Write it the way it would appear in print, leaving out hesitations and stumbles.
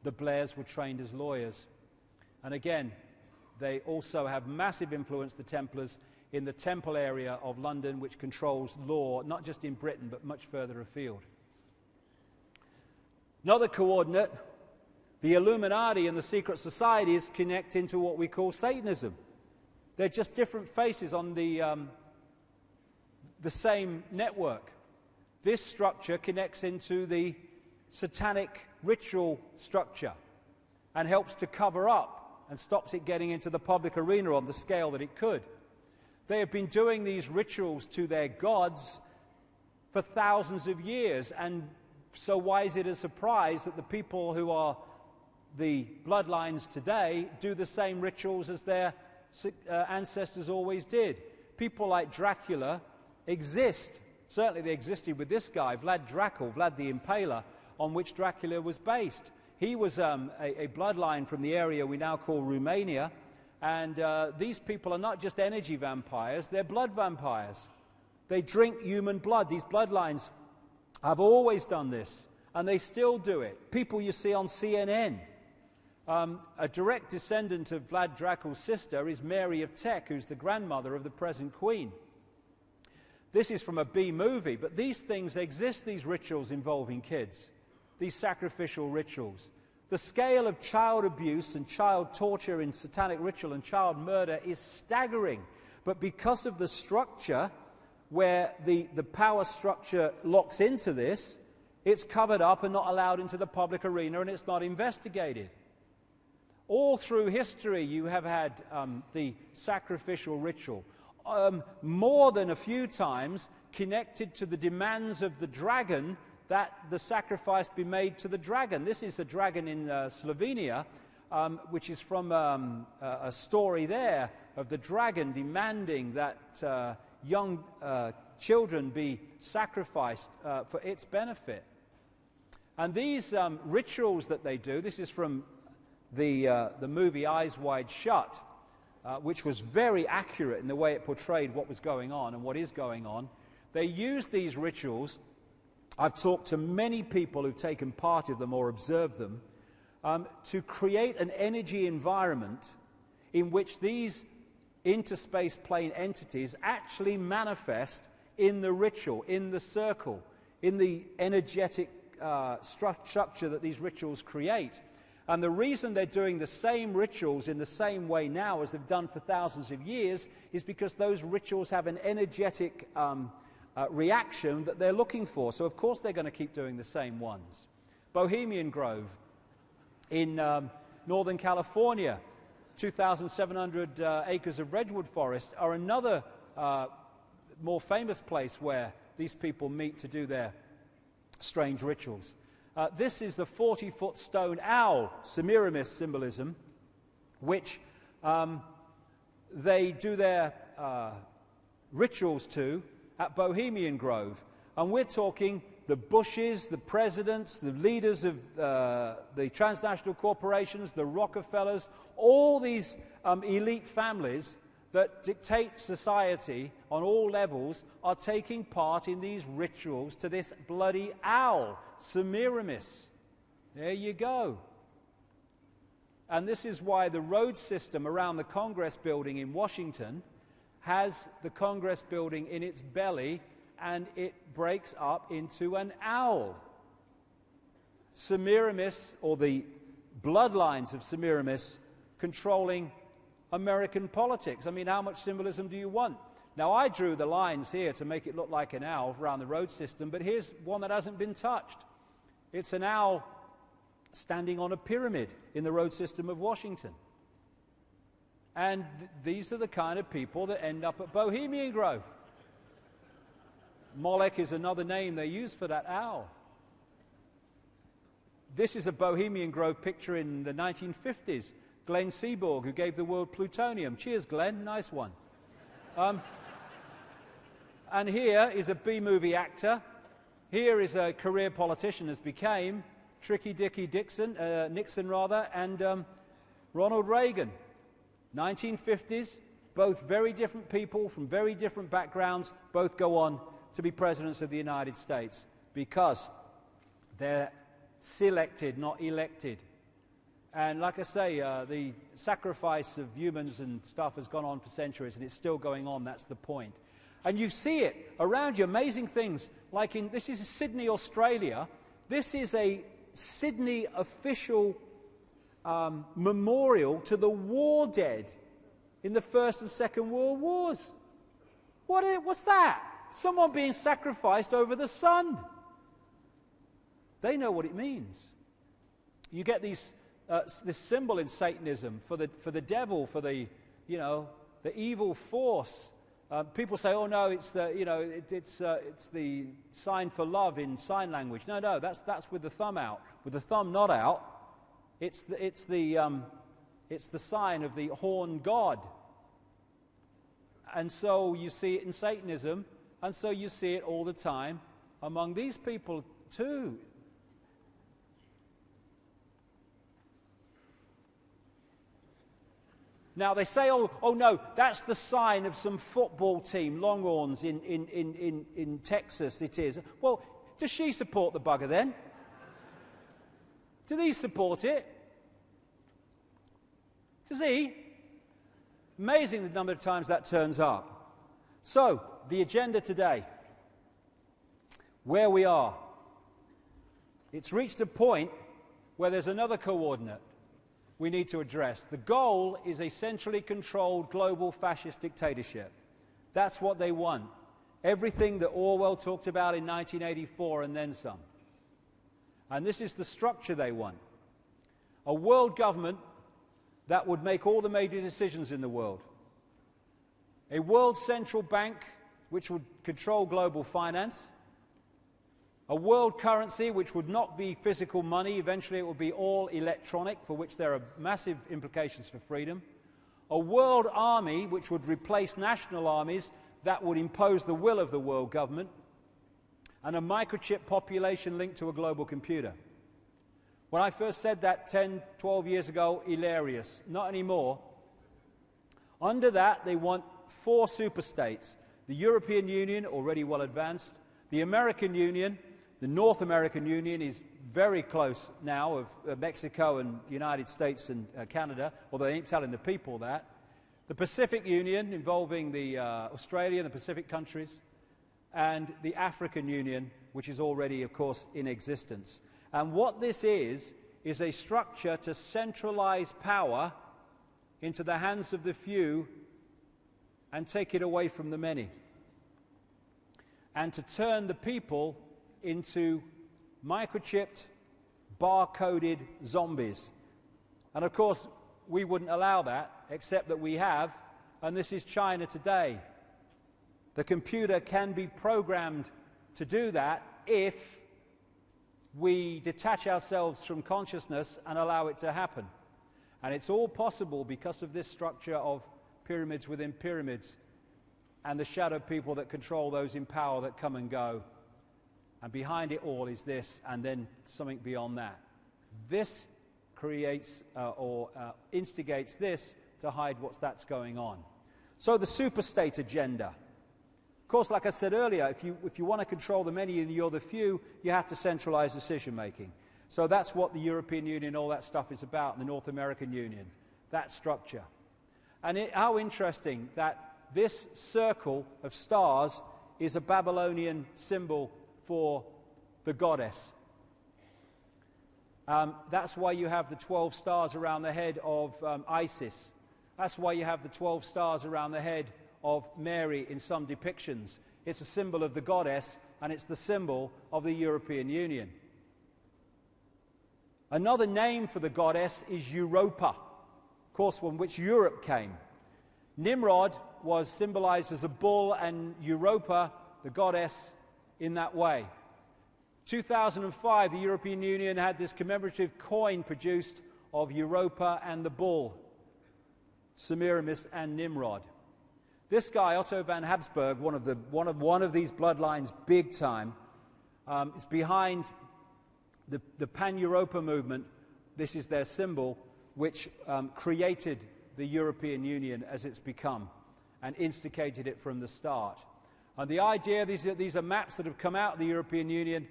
The Blairs were trained as lawyers. And again, they also have massive influence, the Templars, in the Temple area of London, which controls law, not just in Britain, but much further afield. Another coordinate, the Illuminati and the secret societies connect into what we call Satanism. They're just different faces on the same network. This structure connects into the satanic ritual structure and helps to cover up and stops it getting into the public arena on the scale that it could. They have been doing these rituals to their gods for thousands of years, and so why is it a surprise that the people who are the bloodlines today do the same rituals as their ancestors always did? People like Dracula exist. Certainly they existed with this guy, Vlad Dracul, Vlad the Impaler, on which Dracula was based. He was a bloodline from the area we now call Romania, and these people are not just energy vampires, they're blood vampires. They drink human blood. These bloodlines have always done this, and they still do it. People you see on CNN. A direct descendant of Vlad Dracul's sister is Mary of Teck, who's the grandmother of the present queen. This is from a B movie, but these things exist, these rituals involving kids, these sacrificial rituals. The scale of child abuse and child torture in satanic ritual and child murder is staggering. But because of the structure, where the power structure locks into this, it's covered up and not allowed into the public arena, and it's not investigated. All through history you have had the sacrificial ritual, more than a few times connected to the demands of the dragon that the sacrifice be made to the dragon. This is a dragon in Slovenia, which is from a story there of the dragon demanding that young children be sacrificed for its benefit. And these rituals that they do, this is from the movie Eyes Wide Shut, which was very accurate in the way it portrayed what was going on and what is going on. They use these rituals. I've talked to many people who've taken part of them or observed them, to create an energy environment in which these interspace plane entities actually manifest in the ritual, in the circle, in the energetic structure that these rituals create. And the reason they're doing the same rituals in the same way now as they've done for thousands of years is because those rituals have an energetic reaction that they're looking for. So of course they're going to keep doing the same ones. Bohemian Grove in Northern California, 2,700 acres of redwood forest, are another more famous place where these people meet to do their strange rituals. This is the 40-foot stone owl, Semiramis symbolism, which they do their rituals to at Bohemian Grove. And we're talking the Bushes, the presidents, the leaders of the transnational corporations, the Rockefellers, all these elite families that dictate society on all levels are taking part in these rituals to this bloody owl, Semiramis. There you go. And this is why the road system around the Congress building in Washington has the Congress building in its belly, and it breaks up into an owl. Semiramis, or the bloodlines of Semiramis, controlling American politics. I mean, how much symbolism do you want? Now, I drew the lines here to make it look like an owl around the road system, but here's one that hasn't been touched. It's an owl standing on a pyramid in the road system of Washington. And these are the kind of people that end up at Bohemian Grove. Molech is another name they use for that owl. This is a Bohemian Grove picture in the 1950s. Glenn Seaborg, who gave the world plutonium. Cheers, Glenn. Nice one. And here is a B-movie actor. Here is a career politician, as became Tricky Dicky Nixon, and Ronald Reagan. 1950s, both very different people from very different backgrounds, both go on to be presidents of the United States because they're selected, not elected. And like I say, the sacrifice of humans and stuff has gone on for centuries, and it's still going on. That's the point. And you see it around you, amazing things. Like this is Sydney, Australia. This is a Sydney official memorial to the war dead in the First and Second World Wars. What's that? Someone being sacrificed over the sun. They know what it means. You get this symbol in Satanism for the devil, for the evil force. People say, "Oh no, it's the sign for love in sign language." No, that's with the thumb out. With the thumb not out, it's the sign of the horn god. And so you see it in Satanism, and so you see it all the time among these people too. Now they say, oh no, that's the sign of some football team, Longhorns in Texas it is. Well, does she support the bugger then? Do these support it? Does he? Amazing the number of times that turns up. So, the agenda today. Where we are. It's reached a point where there's another coordinate we need to address. The goal is a centrally controlled global fascist dictatorship. That's what they want. Everything that Orwell talked about in 1984 and then some. And this is the structure they want. A world government that would make all the major decisions in the world. A world central bank which would control global finance. A world currency which would not be physical money. Eventually it would be all electronic, for which there are massive implications for freedom. A world army which would replace national armies that would impose the will of the world government. And a microchip population linked to a global computer. When I first said that 10, 12 years ago, hilarious. Not anymore. Under that, they want 4 superstates. The European Union, already well advanced. The American Union, the North American Union is very close now of Mexico and United States and Canada, although they ain't telling the people that. The Pacific Union, involving the Australia and the Pacific countries. And the African Union, which is already, of course, in existence. And what this is a structure to centralize power into the hands of the few and take it away from the many. And to turn the people into microchipped, barcoded zombies. And of course, we wouldn't allow that, except that we have, and this is China today. The computer can be programmed to do that if we detach ourselves from consciousness and allow it to happen. And it's all possible because of this structure of pyramids within pyramids and the shadow people that control those in power that come and go. And behind it all is this, and then something beyond that. This creates or instigates this to hide that's going on. So the superstate agenda. Of course, like I said earlier, if you want to control the many and you're the few, you have to centralize decision-making. So that's what the European Union, all that stuff is about, the North American Union, that structure. And how interesting that this circle of stars is a Babylonian symbol for the goddess. That's why you have the 12 stars around the head of Isis. That's why you have the 12 stars around the head of Mary in some depictions. It's a symbol of the goddess, and it's the symbol of the European Union. Another name for the goddess is Europa, of course, from which Europe came. Nimrod was symbolized as a bull, and Europa, the goddess, in that way. 2005, the European Union had this commemorative coin produced of Europa and the bull, Semiramis and Nimrod. This guy, Otto van Habsburg, one of these bloodlines, big time, is behind the Pan-Europa movement. This is their symbol, which created the European Union as it's become, and instigated it from the start. And the idea, these are maps that have come out of the European Union.